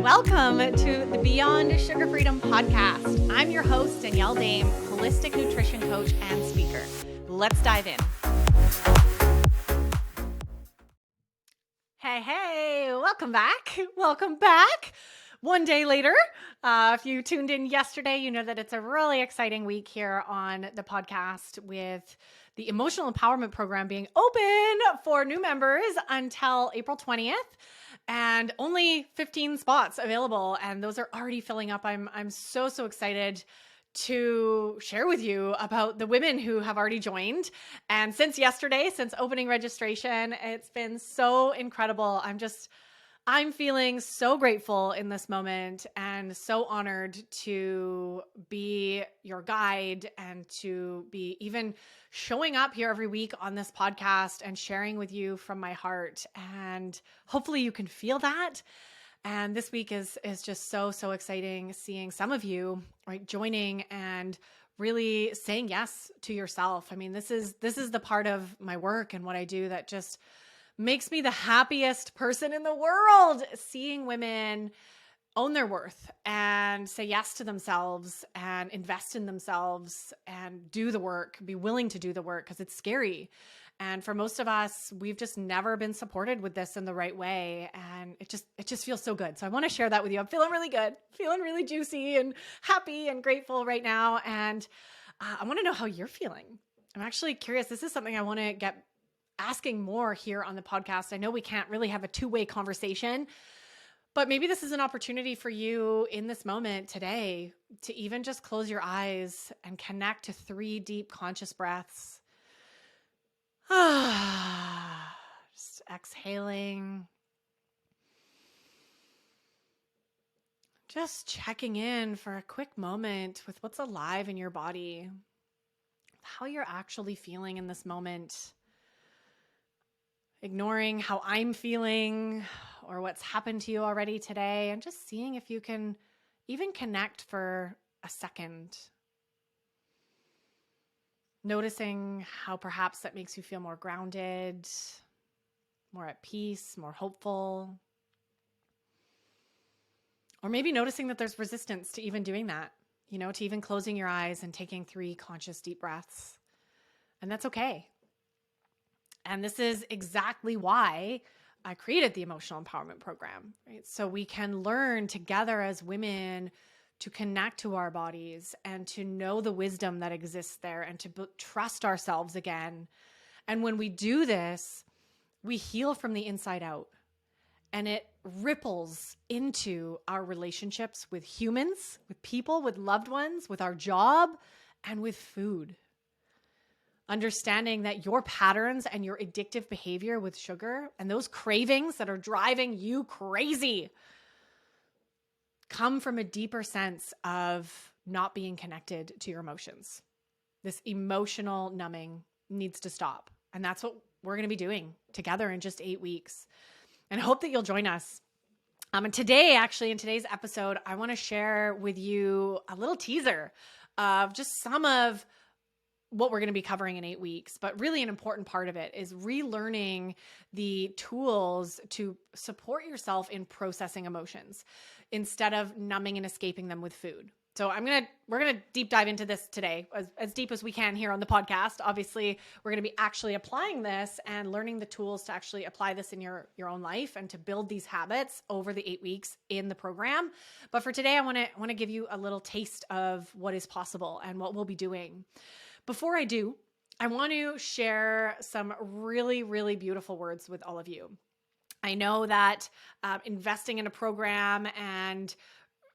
Welcome to the Beyond Sugar Freedom podcast. I'm your host, Danielle Dame, holistic nutrition coach and speaker. Let's dive in. Hey, welcome back. Welcome back. One day later, if you tuned in yesterday, you know that it's a really exciting week here on the podcast with the Emotional Empowerment Program being open for new members until April 20th. And only 15 spots available, and those are already filling up. I'm so excited to share with you about the women who have already joined. And since yesterday, since opening registration, it's been so incredible. I'm feeling so grateful in this moment and so honored to be your guide and to be even showing up here every week on this podcast and sharing with you from my heart. And hopefully you can feel that. And this week is just so exciting seeing some of you joining and really saying yes to yourself. I mean, this is the part of my work and what I do that just makes me the happiest person in the world, seeing women own their worth and say yes to themselves and invest in themselves and do the work, be willing to do the work because it's scary. And for most of us, we've just never been supported with this in the right way. And it just feels so good. So I want to share that with you. I'm feeling really good, feeling really juicy and happy and grateful right now. And I want to know how you're feeling. I'm actually curious. This is something I want to get asking more here on the podcast. I know we can't really have a two-way conversation, but maybe this is an opportunity for you in this moment today to even just close your eyes and connect to 3 deep conscious breaths. Just exhaling. Just checking in for a quick moment with what's alive in your body, how you're actually feeling in this moment. Ignoring how I'm feeling or what's happened to you already today, and just seeing if you can even connect for a second. Noticing how perhaps that makes you feel more grounded, more at peace, more hopeful. Or maybe noticing that there's resistance to even doing that, to even closing your eyes and taking 3 conscious deep breaths. And that's okay. And this is exactly why I created the Emotional Empowerment Program, right? So we can learn together as women to connect to our bodies and to know the wisdom that exists there and to trust ourselves again. And when we do this, we heal from the inside out, and it ripples into our relationships with humans, with people, with loved ones, with our job, and with food. Understanding that your patterns and your addictive behavior with sugar and those cravings that are driving you crazy come from a deeper sense of not being connected to your emotions. This emotional numbing needs to stop. And that's what we're going to be doing together in just 8 weeks. And I hope that you'll join us. And today, actually, in today's episode, I want to share with you a little teaser of just some of what we're going to be covering in 8 weeks. But really an important part of it is relearning the tools to support yourself in processing emotions instead of numbing and escaping them with food. So we're going to deep dive into this today as deep as we can here on the podcast. Obviously, we're going to be actually applying this and learning the tools to actually apply this in your own life and to build these habits over the 8 weeks in the program. But for today, I want to give you a little taste of what is possible and what we'll be doing. Before I do, I want to share some really, really beautiful words with all of you. I know that investing in a program and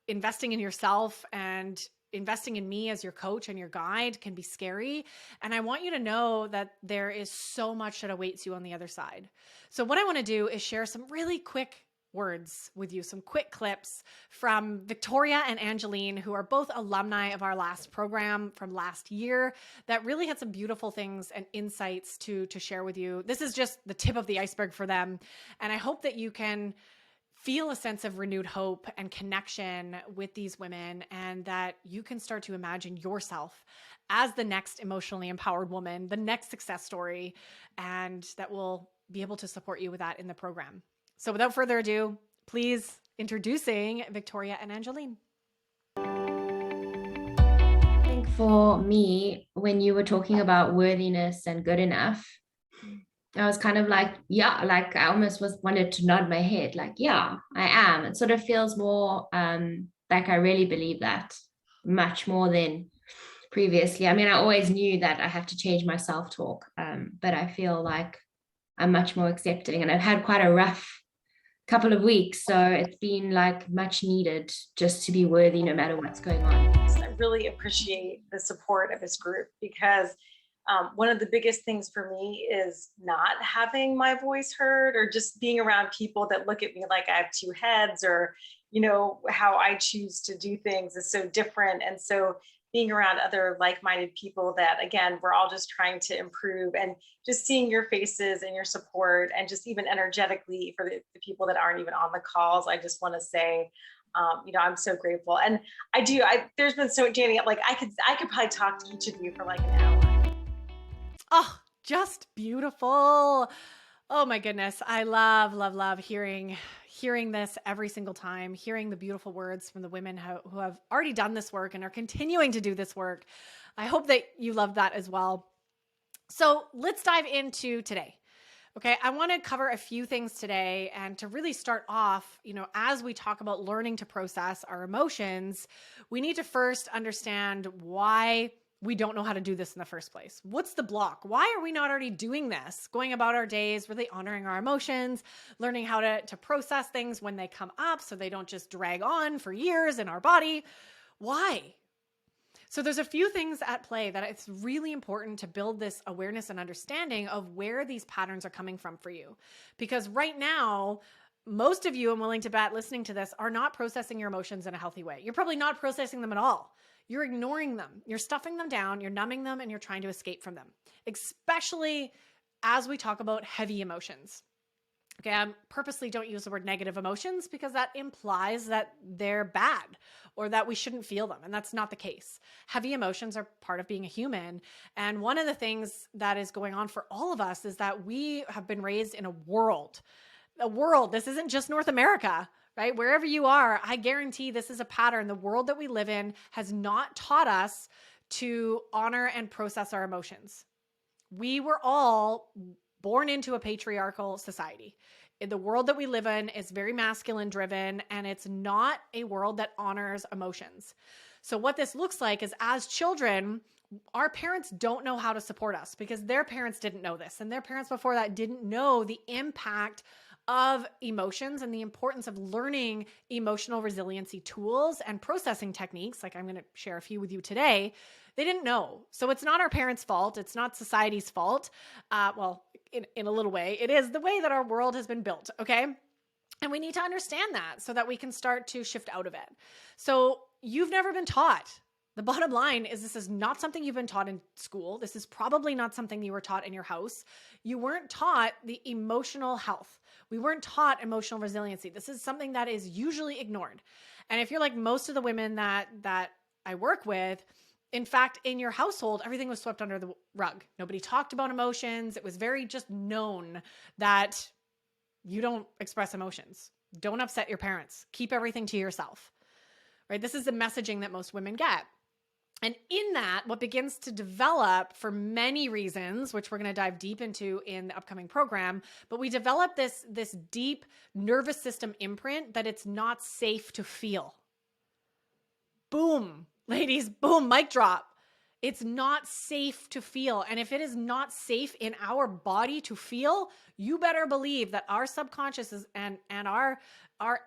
investing in yourself and investing in me as your coach and your guide can be scary. And I want you to know that there is so much that awaits you on the other side. So what I want to do is share some really quick words with you, some quick clips from Victoria and Angeline, who are both alumni of our last program from last year that really had some beautiful things and insights to share with you. This is just the tip of the iceberg for them. And I hope that you can feel a sense of renewed hope and connection with these women, and that you can start to imagine yourself as the next emotionally empowered woman, the next success story, and that will be able to support you with that in the program. So without further ado, please Introducing Victoria and Angeline. I think for me, when you were talking about worthiness and good enough, I was kind of like, yeah, like I almost was wanted to nod my head, like, yeah, I am. It sort of feels more like I really believe that much more than previously. I mean, I always knew that I have to change my self-talk, but I feel like I'm much more accepting, and I've had quite a rough couple of weeks, so it's been like much needed just to be worthy no matter what's going on. I really appreciate the support of this group because one of the biggest things for me is not having my voice heard or just being around people that look at me like I have two heads, or, how I choose to do things is so different. And so being around other like-minded people that, again, we're all just trying to improve, and just seeing your faces and your support, and just even energetically for the people that aren't even on the calls, I just want to say, I'm so grateful. And there's been so, Janie, like I could probably talk to each of you for like an hour. Oh, just beautiful. Oh my goodness. I love hearing this every single time, hearing the beautiful words from the women who have already done this work and are continuing to do this work. I hope that you love that as well. So let's dive into today. Okay, I want to cover a few things today, and to really start off, as we talk about learning to process our emotions, we need to first understand why we don't know how to do this in the first place. What's the block? Why are we not already doing this? Going about our days, really honoring our emotions, learning how to process things when they come up so they don't just drag on for years in our body. Why? So there's a few things at play that it's really important to build this awareness and understanding of where these patterns are coming from for you. Because right now, most of you, I'm willing to bet, listening to this, are not processing your emotions in a healthy way. You're probably not processing them at all. You're ignoring them. You're stuffing them down, you're numbing them, and you're trying to escape from them, especially as we talk about heavy emotions. Okay, I purposely don't use the word negative emotions because that implies that they're bad or that we shouldn't feel them. And that's not the case. Heavy emotions are part of being a human. And one of the things that is going on for all of us is that we have been raised in a world. This isn't just North America, right? Wherever you are, I guarantee this is a pattern. The world that we live in has not taught us to honor and process our emotions. We were all born into a patriarchal society. The world that we live in is very masculine driven, and it's not a world that honors emotions. So what this looks like is, as children, our parents don't know how to support us because their parents didn't know this, and their parents before that didn't know the impact of emotions and the importance of learning emotional resiliency tools and processing techniques, like I'm going to share a few with you today. They didn't know. So it's not our parents' fault. It's not society's fault. In a little way, it is the way that our world has been built, okay? And we need to understand that so that we can start to shift out of it. So you've never been taught. The bottom line is, this is not something you've been taught in school. This is probably not something you were taught in your house. You weren't taught the emotional health. We weren't taught emotional resiliency. This is something that is usually ignored. And if you're like most of the women that I work with, in fact, in your household, everything was swept under the rug. Nobody talked about emotions. It was very just known that you don't express emotions. Don't upset your parents. Keep everything to yourself, right? This is the messaging that most women get. And in that, what begins to develop, for many reasons, which we're going to dive deep into in the upcoming program, but we develop this deep nervous system imprint that it's not safe to feel. Boom. Ladies, boom, mic drop. It's not safe to feel. And if it is not safe in our body to feel, you better believe that our subconscious is, and our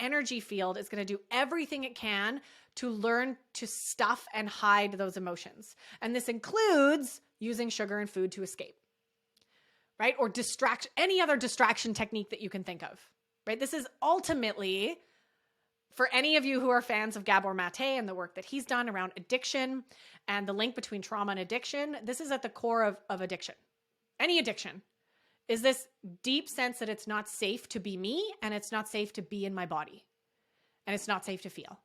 energy field is going to do everything it can to learn to stuff and hide those emotions. And this includes using sugar and food to escape, right? Or any other distraction technique that you can think of, right? This is ultimately, for any of you who are fans of Gabor Mate and the work that he's done around addiction and the link between trauma and addiction, this is at the core of addiction. Any addiction is this deep sense that it's not safe to be me, and it's not safe to be in my body, and it's not safe to feel.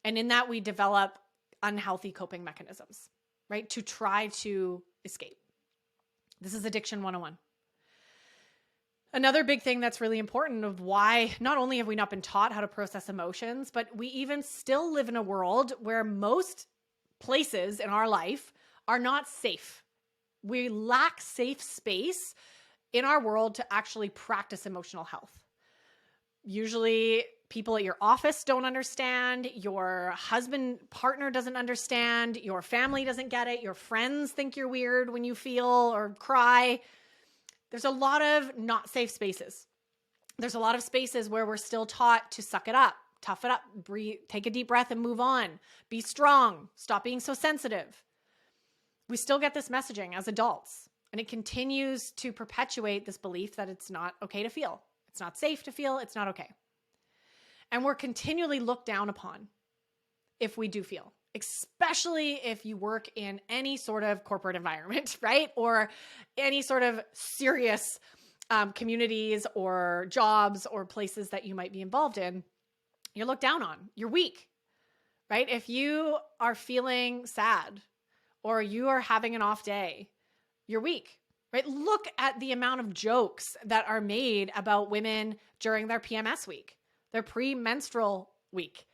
And in that, we develop unhealthy coping mechanisms, right? To try to escape. This is addiction 101. Another big thing that's really important of why not only have we not been taught how to process emotions, but we even still live in a world where most places in our life are not safe. We lack safe space in our world to actually practice emotional health. Usually people at your office don't understand, your husband, partner doesn't understand, your family doesn't get it, your friends think you're weird when you feel or cry. There's a lot of not safe spaces. There's a lot of spaces where we're still taught to suck it up, tough it up, breathe, take a deep breath and move on, be strong, stop being so sensitive. We still get this messaging as adults, and it continues to perpetuate this belief that it's not okay to feel. It's not safe to feel. It's not okay. And we're continually looked down upon if we do feel, especially if you work in any sort of corporate environment, right? Or any sort of serious communities or jobs or places that you might be involved in. You're looked down on. You're weak, right? If you are feeling sad or you are having an off day, you're weak, right? Look at the amount of jokes that are made about women during their PMS week, their premenstrual week.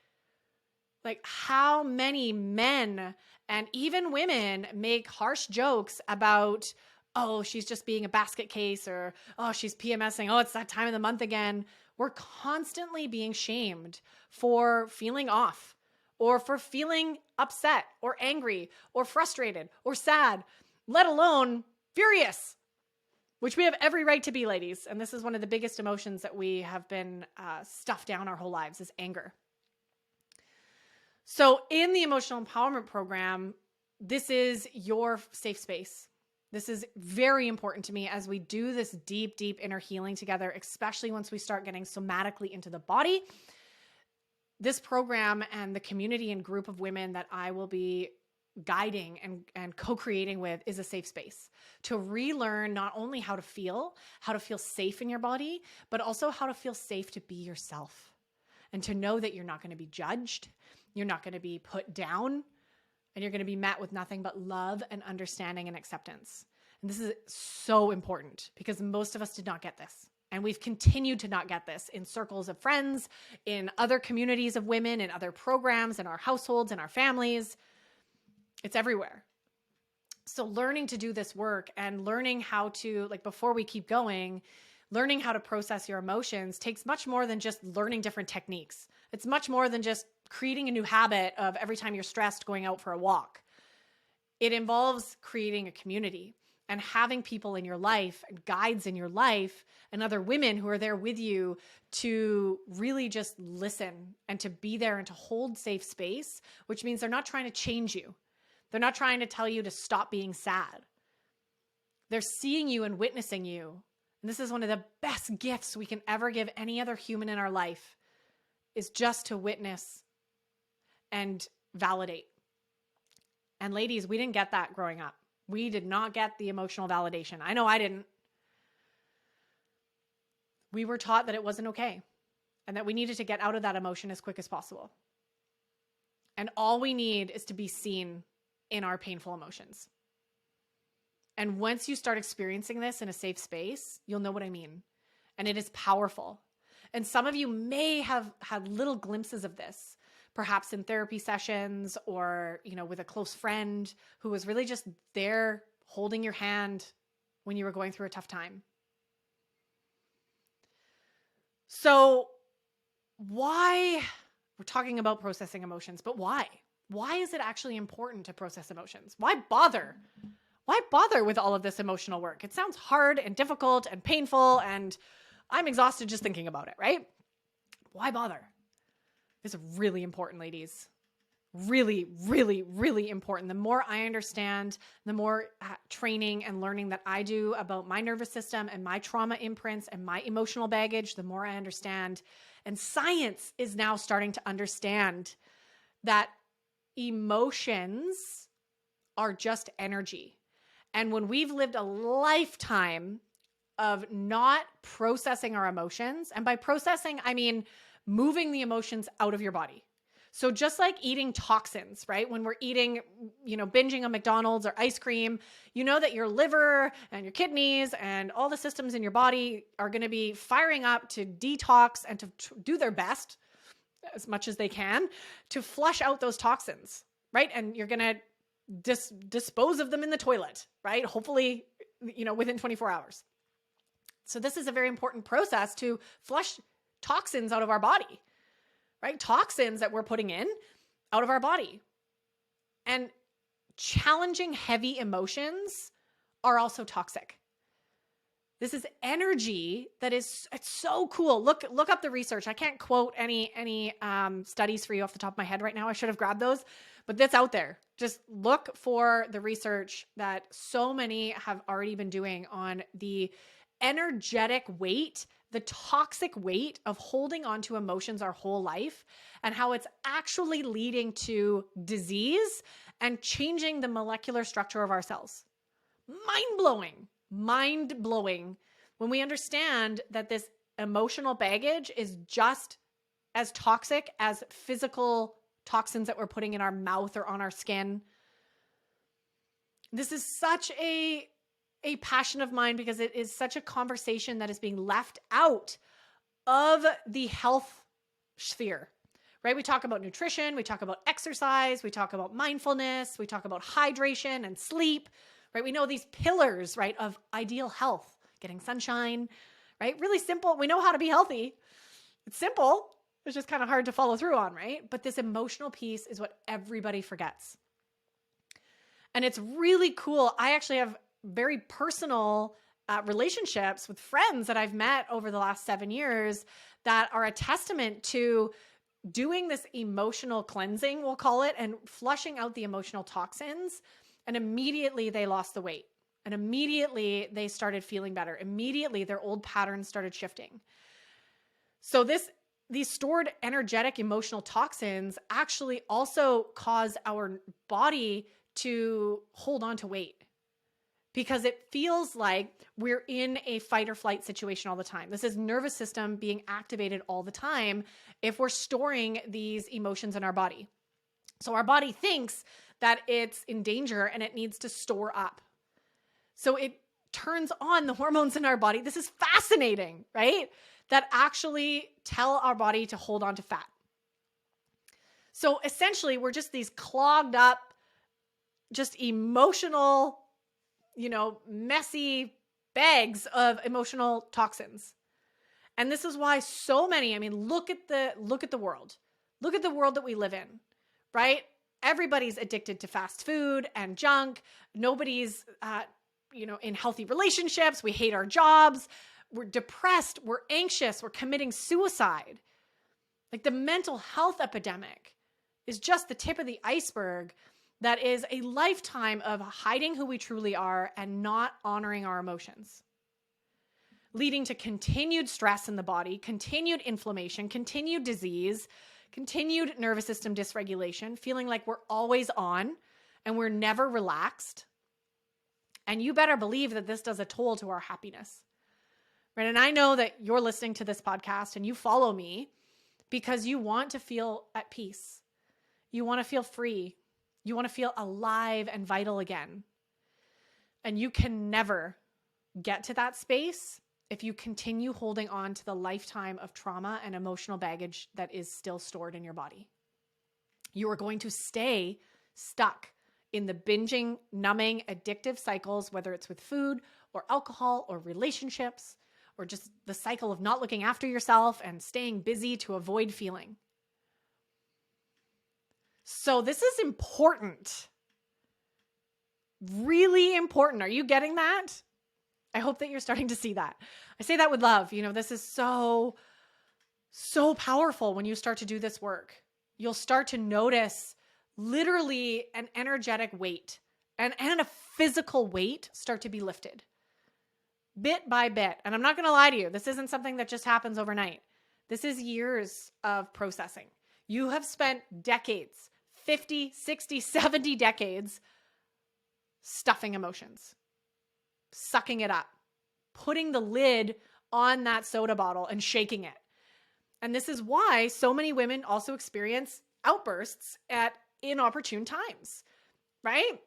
Like how many men and even women make harsh jokes about, oh, she's just being a basket case, or, oh, she's PMSing. Oh, it's that time of the month again. We're constantly being shamed for feeling off or for feeling upset or angry or frustrated or sad, let alone furious, which we have every right to be, ladies. And this is one of the biggest emotions that we have been stuffed down our whole lives is anger. So in the Emotional Empowerment Program, this is your safe space. This is very important to me as we do this deep, deep inner healing together, especially once we start getting somatically into the body. This program and the community and group of women that I will be guiding and co-creating with is a safe space to relearn not only how to feel safe in your body, but also how to feel safe to be yourself and to know that you're not going to be judged. You're not going to be put down, and you're going to be met with nothing but love and understanding and acceptance. And this is so important because most of us did not get this. And we've continued to not get this in circles of friends, in other communities of women, in other programs, in our households, in our families. It's everywhere. So learning to do this work and learning how to, like before we keep going, learning how to process your emotions takes much more than just learning different techniques. It's much more than just creating a new habit of every time you're stressed going out for a walk. It involves creating a community and having people in your life and guides in your life and other women who are there with you to really just listen and to be there and to hold safe space, which means they're not trying to change you. They're not trying to tell you to stop being sad. They're seeing you and witnessing you. And this is one of the best gifts we can ever give any other human in our life, is just to witness and validate. And ladies, we didn't get that growing up. We did not get the emotional validation. I know I didn't. We were taught that it wasn't okay and that we needed to get out of that emotion as quick as possible. And all we need is to be seen in our painful emotions. And once you start experiencing this in a safe space, you'll know what I mean. And it is powerful. And some of you may have had little glimpses of this, perhaps in therapy sessions or, with a close friend who was really just there holding your hand when you were going through a tough time. So why, we're talking about processing emotions, but why? Why is it actually important to process emotions? Why bother? Why bother with all of this emotional work? It sounds hard and difficult and painful, and I'm exhausted just thinking about it, right? Why bother? It's really important, ladies. Really, really, really important. The more I understand, the more training and learning that I do about my nervous system and my trauma imprints and my emotional baggage, the more I understand. And science is now starting to understand that emotions are just energy. And when we've lived a lifetime of not processing our emotions, and by processing, I mean moving the emotions out of your body. So just like eating toxins, right? When we're eating, binging a McDonald's or ice cream, you know that your liver and your kidneys and all the systems in your body are going to be firing up to detox and to do their best as much as they can to flush out those toxins, right? And you're going to dispose of them in the toilet, right? Hopefully, within 24 hours. So this is a very important process to flush toxins out of our body, right? Toxins that we're putting in out of our body. And challenging heavy emotions are also toxic. This is energy that it's so cool. Look up the research. I can't quote any studies for you off the top of my head right now. I should have grabbed those, but that's out there. Just look for the research that so many have already been doing on the energetic weight, the toxic weight of holding on to emotions our whole life, and how it's actually leading to disease and changing the molecular structure of our cells. Mind blowing when we understand that this emotional baggage is just as toxic as physical toxins that we're putting in our mouth or on our skin. This is such a passion of mine because it is such a conversation that is being left out of the health sphere, right? We talk about nutrition, we talk about exercise, we talk about mindfulness, we talk about hydration and sleep, right? We know these pillars, right, of ideal health, getting sunshine, right? Really simple. We know how to be healthy. It's simple. It's just kind of hard to follow through on, right? But this emotional piece is what everybody forgets. And it's really cool. I actually have very personal relationships with friends that I've met over the last 7 years that are a testament to doing this emotional cleansing, we'll call it, and flushing out the emotional toxins. And immediately they lost the weight. And immediately they started feeling better. Immediately their old patterns started shifting. So these stored energetic emotional toxins actually also cause our body to hold on to weight, because it feels like we're in a fight or flight situation all the time. This is nervous system being activated all the time if we're storing these emotions in our body. So our body thinks that it's in danger and it needs to store up. So it turns on the hormones in our body. This is fascinating, right? That actually tell our body to hold on to fat. So essentially, we're just these clogged up, just emotional, messy bags of emotional toxins. And this is why so many, look at the world. Look at the world that we live in, right? Everybody's addicted to fast food and junk. Nobody's, in healthy relationships. We hate our jobs. We're depressed. We're anxious. We're committing suicide. Like the mental health epidemic is just the tip of the iceberg. That is a lifetime of hiding who we truly are and not honoring our emotions, leading to continued stress in the body, continued inflammation, continued disease, continued nervous system dysregulation, feeling like we're always on and we're never relaxed. And you better believe that this does a toll to our happiness, right? And I know that you're listening to this podcast and you follow me because you want to feel at peace. You want to feel free. You want to feel alive and vital again. And you can never get to that space if you continue holding on to the lifetime of trauma and emotional baggage that is still stored in your body. You are going to stay stuck in the binging, numbing, addictive cycles, whether it's with food or alcohol or relationships, or just the cycle of not looking after yourself and staying busy to avoid feeling. So this is important. Really important. Are you getting that? I hope that you're starting to see that. I say that with love. This is so powerful when you start to do this work. You'll start to notice literally an energetic weight and a physical weight start to be lifted bit by bit. And I'm not going to lie to you. This isn't something that just happens overnight. This is years of processing. You have spent decades, 50, 60, 70 decades stuffing emotions, sucking it up, putting the lid on that soda bottle and shaking it. And this is why so many women also experience outbursts at inopportune times, right?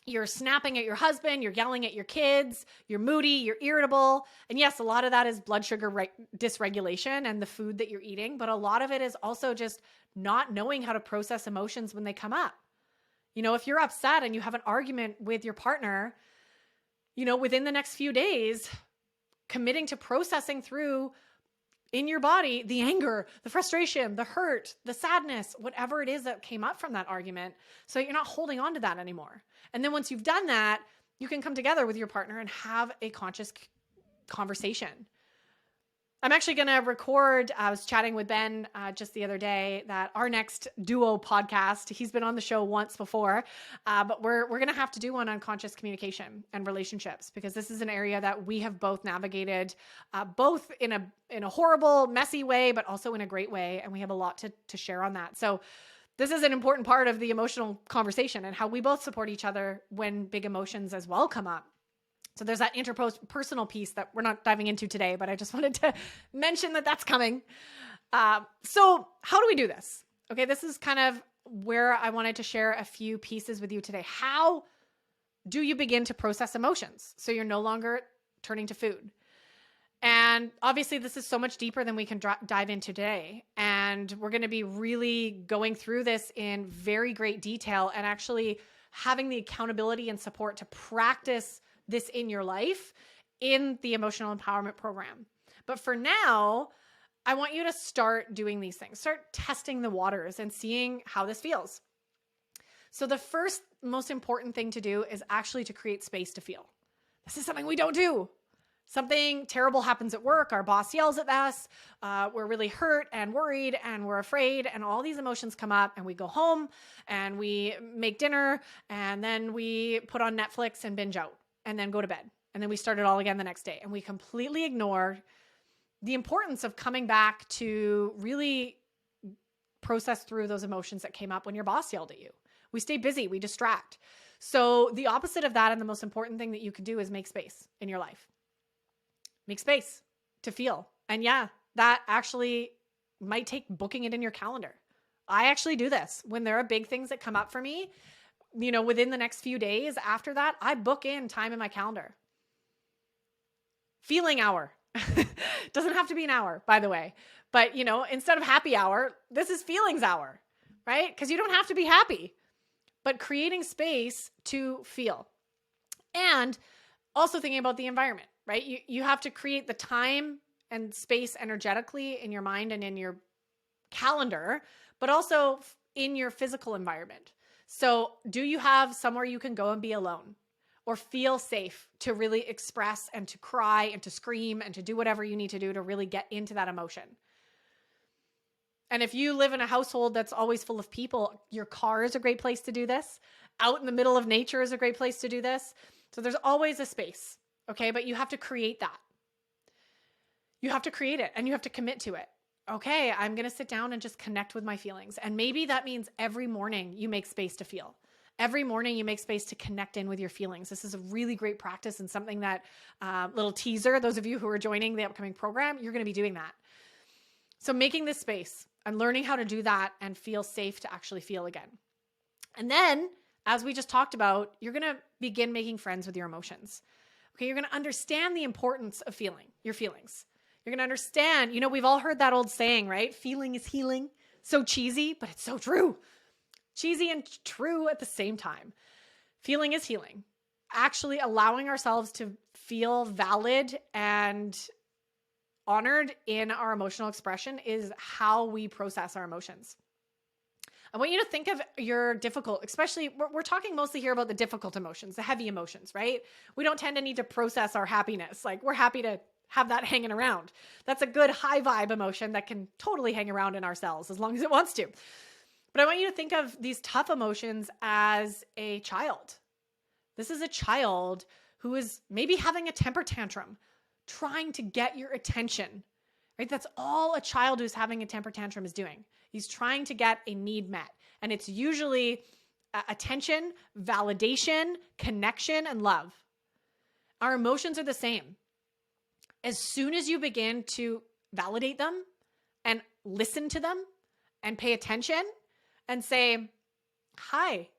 You're snapping at your husband, you're yelling at your kids, you're moody, you're irritable. And yes, a lot of that is blood sugar dysregulation and the food that you're eating, but a lot of it is also just not knowing how to process emotions when they come up. If you're upset and you have an argument with your partner, within the next few days, committing to processing through in your body the anger, the frustration, the hurt, the sadness, whatever it is that came up from that argument, so you're not holding on to that anymore. And then once you've done that, you can come together with your partner and have a conscious conversation. I'm actually going to record, I was chatting with Ben just the other day, that our next duo podcast, he's been on the show once before, but we're going to have to do one on conscious communication and relationships, because this is an area that we have both navigated, both in a horrible, messy way, but also in a great way. And we have a lot to share on that. So this is an important part of the emotional conversation and how we both support each other when big emotions as well come up. So there's that interpersonal piece that we're not diving into today, but I just wanted to mention that that's coming. So how do we do this? Okay, this is kind of where I wanted to share a few pieces with you today. How do you begin to process emotions so you're no longer turning to food? And obviously this is so much deeper than we can dive in today. And we're going to be really going through this in very great detail and actually having the accountability and support to practice this in your life in the Emotional Empowerment Program. But for now, I want you to start doing these things. Start testing the waters and seeing how this feels. So the first most important thing to do is actually to create space to feel. This is something we don't do. Something terrible happens at work. Our boss yells at us. We're really hurt and worried and we're afraid, and all these emotions come up, and we go home and we make dinner, and then we put on Netflix and binge out, and then go to bed. And then we start it all again the next day. And we completely ignore the importance of coming back to really process through those emotions that came up when your boss yelled at you. We stay busy, we distract. So the opposite of that, and the most important thing that you can do, is make space in your life. Make space to feel. And yeah, that actually might take booking it in your calendar. I actually do this when there are big things that come up for me. Within the next few days after that, I book in time in my calendar. Feeling hour. Doesn't have to be an hour, by the way. But, instead of happy hour, this is feelings hour, right? Because you don't have to be happy, but creating space to feel. And also thinking about the environment, right? You have to create the time and space energetically in your mind and in your calendar, but also in your physical environment. So do you have somewhere you can go and be alone or feel safe to really express and to cry and to scream and to do whatever you need to do to really get into that emotion? And if you live in a household that's always full of people, your car is a great place to do this. Out in the middle of nature is a great place to do this. So there's always a space, okay? But you have to create that. You have to create it and you have to commit to it. Okay, I'm going to sit down and just connect with my feelings. And maybe that means every morning you make space to feel. Every morning you make space to connect in with your feelings. This is a really great practice and something that, little teaser, those of you who are joining the upcoming program, you're going to be doing that. So making this space and learning how to do that and feel safe to actually feel again. And then, as we just talked about, you're going to begin making friends with your emotions. Okay, you're going to understand the importance of feeling your feelings. You're going to understand, we've all heard that old saying, right? Feeling is healing. So cheesy, but it's so true. Cheesy and true at the same time. Feeling is healing. Actually allowing ourselves to feel valid and honored in our emotional expression is how we process our emotions. I want you to think of your difficult, especially we're talking mostly here about the difficult emotions, the heavy emotions, right? We don't tend to need to process our happiness. Like, we're happy to have that hanging around. That's a good high vibe emotion that can totally hang around in our cells as long as it wants to. But I want you to think of these tough emotions as a child. This is a child who is maybe having a temper tantrum, trying to get your attention, right? That's all a child who's having a temper tantrum is doing. He's trying to get a need met. And it's usually attention, validation, connection, and love. Our emotions are the same. As soon as you begin to validate them and listen to them and pay attention and say, hi,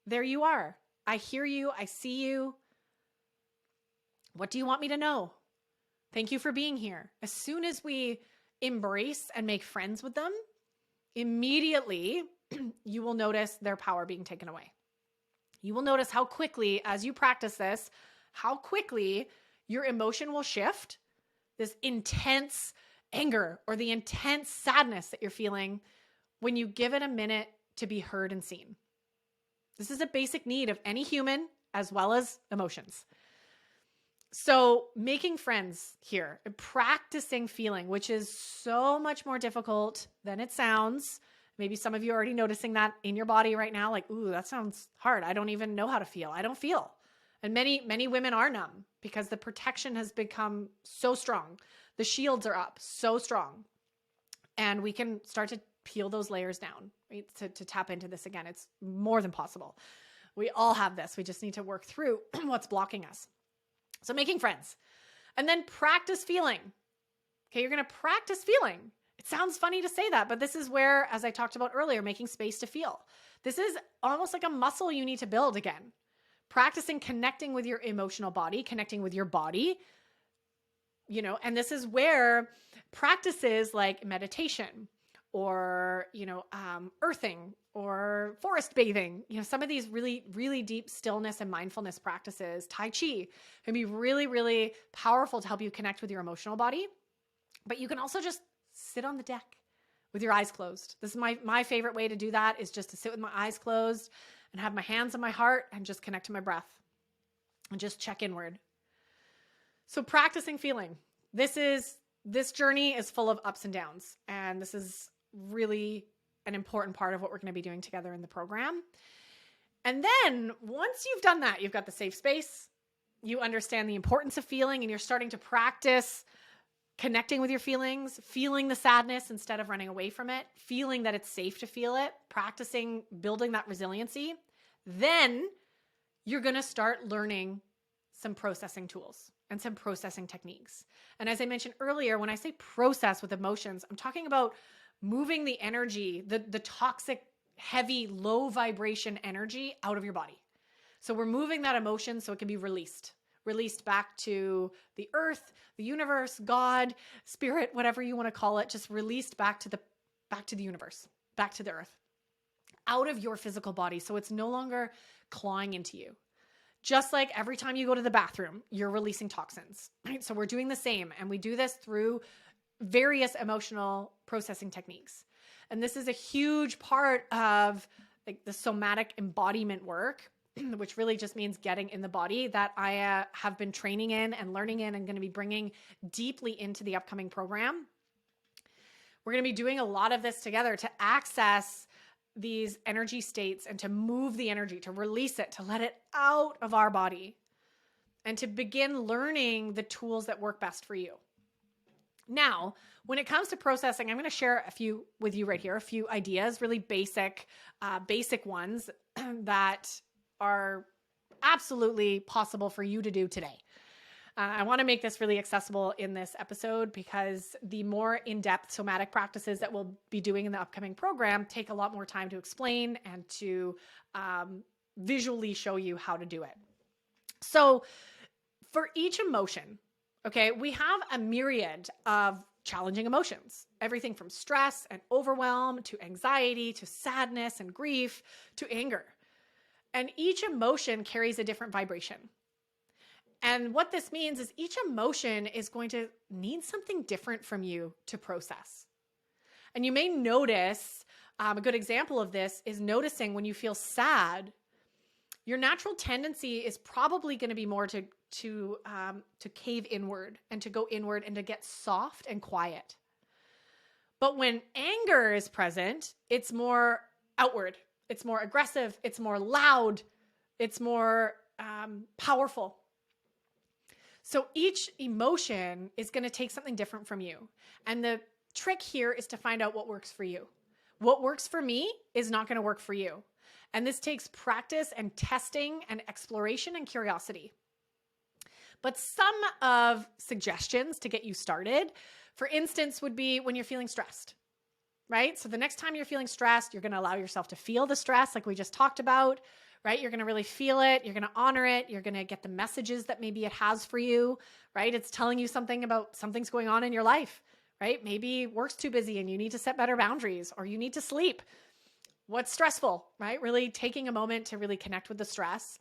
there you are. I hear you. I see you. What do you want me to know? Thank you for being here. As soon as we embrace and make friends with them, immediately you will notice their power being taken away. You will notice how quickly, as you practice this, how quickly your emotion will shift. This intense anger or the intense sadness that you're feeling when you give it a minute to be heard and seen. This is a basic need of any human as well as emotions. So making friends here and practicing feeling, which is so much more difficult than it sounds. Maybe some of you are already noticing that in your body right now, like, ooh, that sounds hard. I don't even know how to feel. I don't feel. And many women are numb because the protection has become so strong. The shields are up so strong. And we can start to peel those layers down, right? To tap into this again. It's more than possible. We all have this. We just need to work through what's blocking us. So making friends. And then practice feeling. Okay, you're going to practice feeling. It sounds funny to say that, but this is where, as I talked about earlier, making space to feel. This is almost like a muscle you need to build again. Practicing connecting with your emotional body, connecting with your body, and this is where practices like meditation or, earthing or forest bathing, some of these really, really deep stillness and mindfulness practices, Tai Chi, can be really, really powerful to help you connect with your emotional body. But you can also just sit on the deck with your eyes closed. This is my favorite way to do that, is just to sit with my eyes closed and have my hands on my heart and just connect to my breath and just check inward. So practicing feeling. This journey is full of ups and downs, and this is really an important part of what we're going to be doing together in the program. And then once you've done that, you've got the safe space, you understand the importance of feeling, and you're starting to practice connecting with your feelings, feeling the sadness instead of running away from it, feeling that it's safe to feel it, practicing building that resiliency. Then you're going to start learning some processing tools and some processing techniques. And as I mentioned earlier, when I say process with emotions, I'm talking about moving the energy, the toxic, heavy, low vibration energy out of your body. So we're moving that emotion so it can be released back to the earth, the universe, God, spirit, whatever you want to call it, just released back to the universe, back to the earth, out of your physical body. So it's no longer clawing into you. Just like every time you go to the bathroom, you're releasing toxins, right? So we're doing the same, and we do this through various emotional processing techniques. And this is a huge part of like the somatic embodiment work, which really just means getting in the body, that I have been training in and learning in and going to be bringing deeply into the upcoming program. We're going to be doing a lot of this together to access these energy states and to move the energy, to release it, to let it out of our body, and to begin learning the tools that work best for you. Now, when it comes to processing, I'm going to share a few with you right here, a few ideas, really basic ones that are absolutely possible for you to do today. I want to make this really accessible in this episode because the more in-depth somatic practices that we'll be doing in the upcoming program take a lot more time to explain and to visually show you how to do it. So for each emotion, okay, we have a myriad of challenging emotions, everything from stress and overwhelm to anxiety to sadness and grief to anger. And each emotion carries a different vibration. And what this means is each emotion is going to need something different from you to process. And you may notice, a good example of this is noticing when you feel sad, your natural tendency is probably going to be more to cave inward and to go inward and to get soft and quiet. But when anger is present, it's more outward. It's more aggressive. It's more loud. It's more powerful. So each emotion is going to take something different from you. And the trick here is to find out what works for you. What works for me is not going to work for you. And this takes practice and testing and exploration and curiosity. But some of suggestions to get you started, for instance, would be when you're feeling stressed. right? So the next time you're feeling stressed, you're going to allow yourself to feel the stress like we just talked about, right? You're going to really feel it. You're going to honor it. You're going to get the messages that maybe it has for you, right? It's telling you something about something's going on in your life, right? Maybe work's too busy and you need to set better boundaries, or you need to sleep. What's stressful, right? Really taking a moment to really connect with the stress.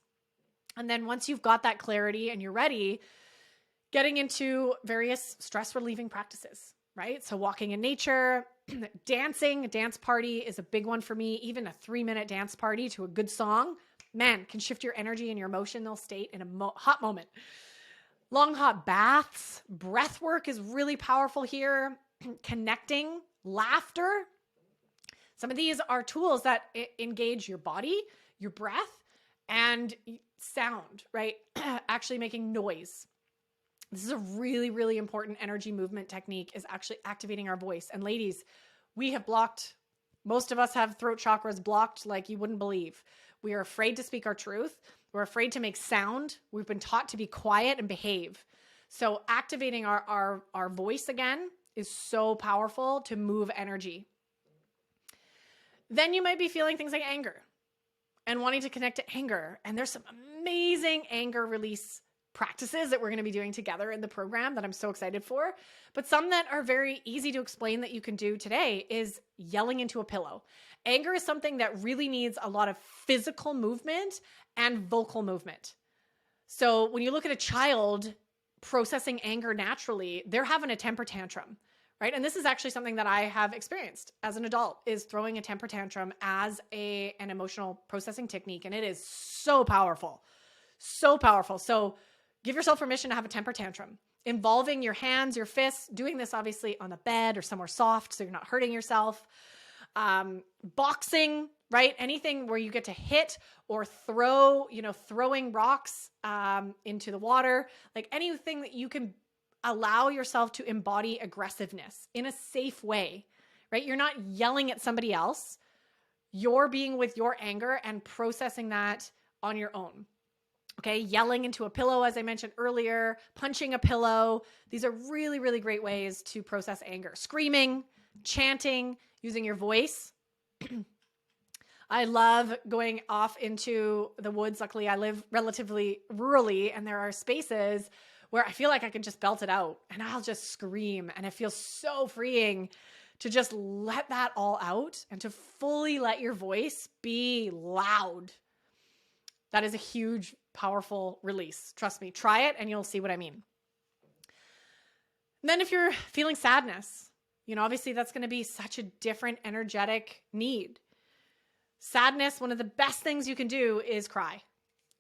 And then once you've got that clarity and you're ready, getting into various stress relieving practices, right? So walking in nature, dancing, a dance party is a big one for me. Even a 3-minute dance party to a good song, man, can shift your energy and your emotional state in a hot moment. Long hot baths, breath work is really powerful here. Connecting, laughter. Some of these are tools that engage your body, your breath, and sound, right? Actually making noise. This is a really, really important energy movement technique, is actually activating our voice. And ladies, we have blocked, most of us have throat chakras blocked like you wouldn't believe. We are afraid to speak our truth. We're afraid to make sound. We've been taught to be quiet and behave. So activating our voice again is so powerful to move energy. Then you might be feeling things like anger and wanting to connect to anger. And there's some amazing anger release practices that we're going to be doing together in the program that I'm so excited for. But some that are very easy to explain that you can do today is yelling into a pillow. Anger is something that really needs a lot of physical movement and vocal movement. So when you look at a child processing anger naturally, they're having a temper tantrum, right? And this is actually something that I have experienced as an adult, is throwing a temper tantrum as an emotional processing technique. And it is so powerful, so powerful. So give yourself permission to have a temper tantrum, involving your hands, your fists, doing this obviously on the bed or somewhere soft so you're not hurting yourself. Boxing, right? Anything where you get to hit or throw, throwing rocks into the water, like anything that you can allow yourself to embody aggressiveness in a safe way, right? You're not yelling at somebody else. You're being with your anger and processing that on your own. Okay, yelling into a pillow, as I mentioned earlier, punching a pillow. These are really, really great ways to process anger. Screaming, chanting, using your voice. I love going off into the woods. Luckily, I live relatively rurally, and there are spaces where I feel like I can just belt it out and I'll just scream. And it feels so freeing to just let that all out and to fully let your voice be loud. That is a huge, powerful release. Trust me, try it and you'll see what I mean. And then if you're feeling sadness, obviously that's going to be such a different energetic need. Sadness, one of the best things you can do is cry.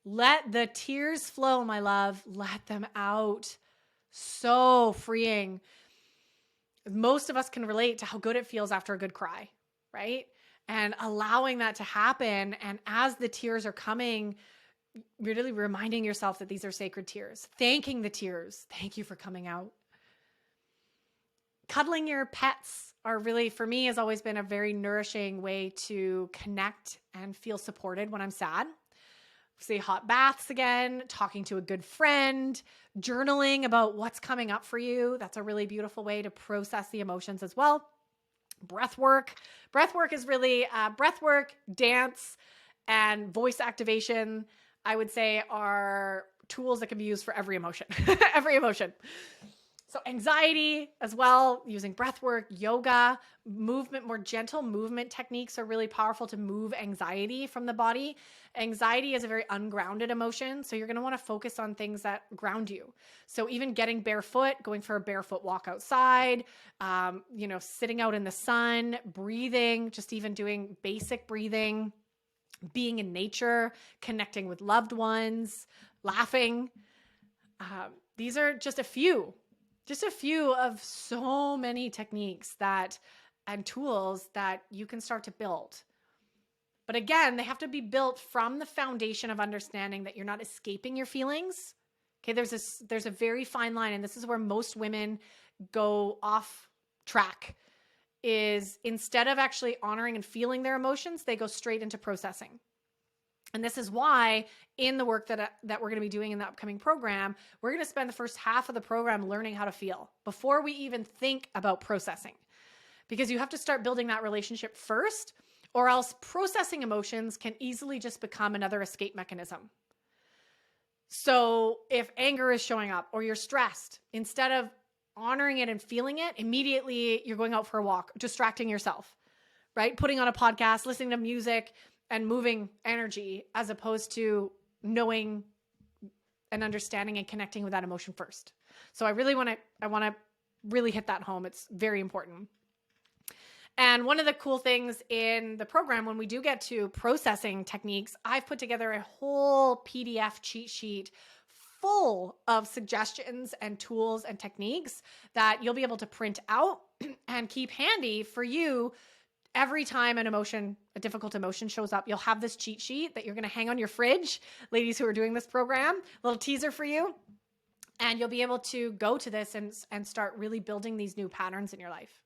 Let the tears flow, my love. Let them out. So freeing. Most of us can relate to how good it feels after a good cry, right? And allowing that to happen. And as the tears are coming, really reminding yourself that these are sacred tears. Thanking the tears. Thank you for coming out. Cuddling your pets are really, for me, has always been a very nourishing way to connect and feel supported when I'm sad. Say hot baths again, talking to a good friend, journaling about what's coming up for you. That's a really beautiful way to process the emotions as well. Breath work. Breath work is really breath work, dance, and voice activation, I would say, are tools that can be used for every emotion, every emotion. So anxiety as well, using breath work, yoga, movement, more gentle movement techniques are really powerful to move anxiety from the body. Anxiety is a very ungrounded emotion. So you're going to want to focus on things that ground you. So even getting barefoot, going for a barefoot walk outside, sitting out in the sun, breathing, just even doing basic breathing, being in nature, connecting with loved ones, laughing. These are just a few of so many techniques and tools that you can start to build. But again, they have to be built from the foundation of understanding that you're not escaping your feelings. Okay, there's a very fine line, and this is where most women go off track, is instead of actually honoring and feeling their emotions, they go straight into processing. And this is why in the work that we're going to be doing in the upcoming program, we're going to spend the first half of the program learning how to feel before we even think about processing. because you have to start building that relationship first, or else processing emotions can easily just become another escape mechanism. So if anger is showing up or you're stressed, instead of honoring it and feeling it, immediately you're going out for a walk, distracting yourself, right? Putting on a podcast, listening to music and moving energy, as opposed to knowing and understanding and connecting with that emotion first. So I want to really hit that home. It's very important. And one of the cool things in the program, when we do get to processing techniques, I've put together a whole PDF cheat sheet full of suggestions and tools and techniques that you'll be able to print out and keep handy for you. Every time a difficult emotion shows up, you'll have this cheat sheet that you're going to hang on your fridge. Ladies who are doing this program, little teaser for you. And you'll be able to go to this and start really building these new patterns in your life.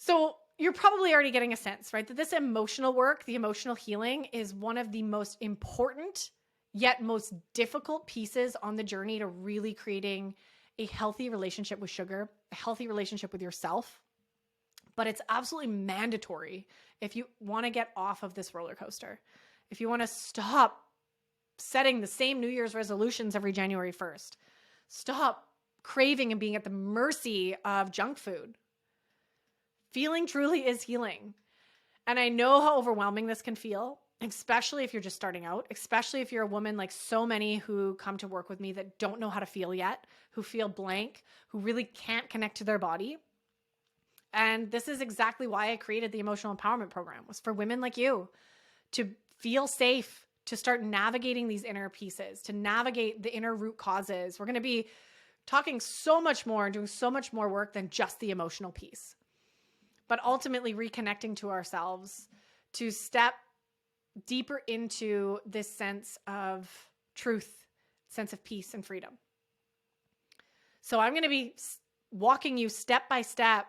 So you're probably already getting a sense, right? That this emotional work, the emotional healing, is one of the most important yet most difficult pieces on the journey to really creating a healthy relationship with sugar, a healthy relationship with yourself. But it's absolutely mandatory if you want to get off of this roller coaster. If you want to stop setting the same New Year's resolutions every January 1st, stop craving and being at the mercy of junk food. Feeling truly is healing. And I know how overwhelming this can feel, especially if you're just starting out, especially if you're a woman like so many who come to work with me that don't know how to feel yet, who feel blank, who really can't connect to their body. And this is exactly why I created the Emotional Empowerment Program, was for women like you to feel safe, to start navigating these inner pieces, to navigate the inner root causes. We're going to be talking so much more and doing so much more work than just the emotional piece, but ultimately reconnecting to ourselves to step deeper into this sense of truth, sense of peace and freedom. So I'm going to be walking you step by step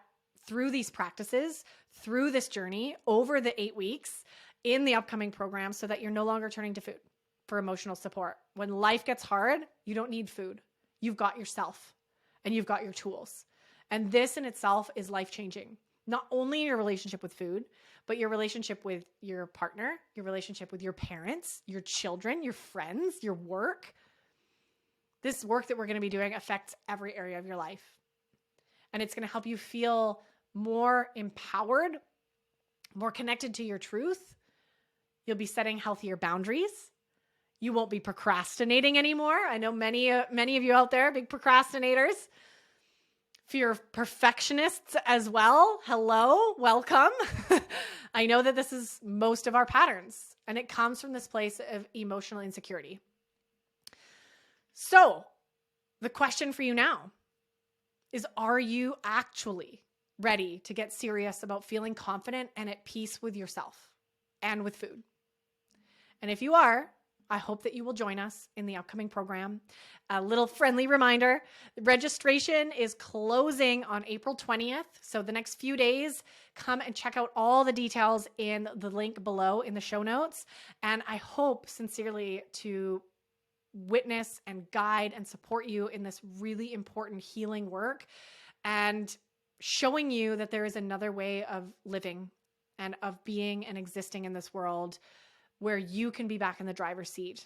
through these practices, through this journey over the 8 weeks in the upcoming program, so that you're no longer turning to food for emotional support. When life gets hard, you don't need food. You've got yourself and you've got your tools. And this in itself is life-changing. Not only your relationship with food, but your relationship with your partner, your relationship with your parents, your children, your friends, your work. This work that we're going to be doing affects every area of your life. And it's going to help you feel more empowered, more connected to your truth. You'll be setting healthier boundaries. You won't be procrastinating anymore. I know many of you out there, big procrastinators. Fear of perfectionists as well. Hello, welcome. I know that this is most of our patterns, and it comes from this place of emotional insecurity. So the question for you now is, are you actually ready to get serious about feeling confident and at peace with yourself and with food? And if you are, I hope that you will join us in the upcoming program. A little friendly reminder, registration is closing on April 20th. So the next few days, come and check out all the details in the link below in the show notes. And I hope sincerely to witness and guide and support you in this really important healing work, and showing you that there is another way of living and of being and existing in this world where you can be back in the driver's seat.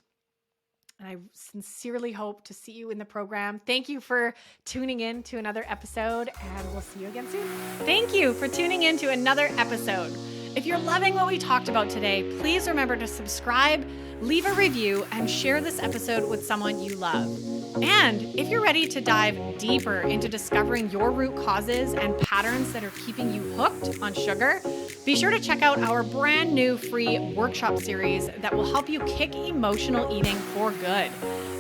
And I sincerely hope to see you in the program. Thank you for tuning in to another episode, and we'll see you again soon. Thank you for tuning in to another episode. If you're loving what we talked about today, please remember to subscribe, leave a review, and share this episode with someone you love. And if you're ready to dive deeper into discovering your root causes and patterns that are keeping you hooked on sugar, be sure to check out our brand new free workshop series that will help you kick emotional eating for good.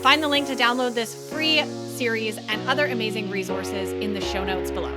Find the link to download this free series and other amazing resources in the show notes below.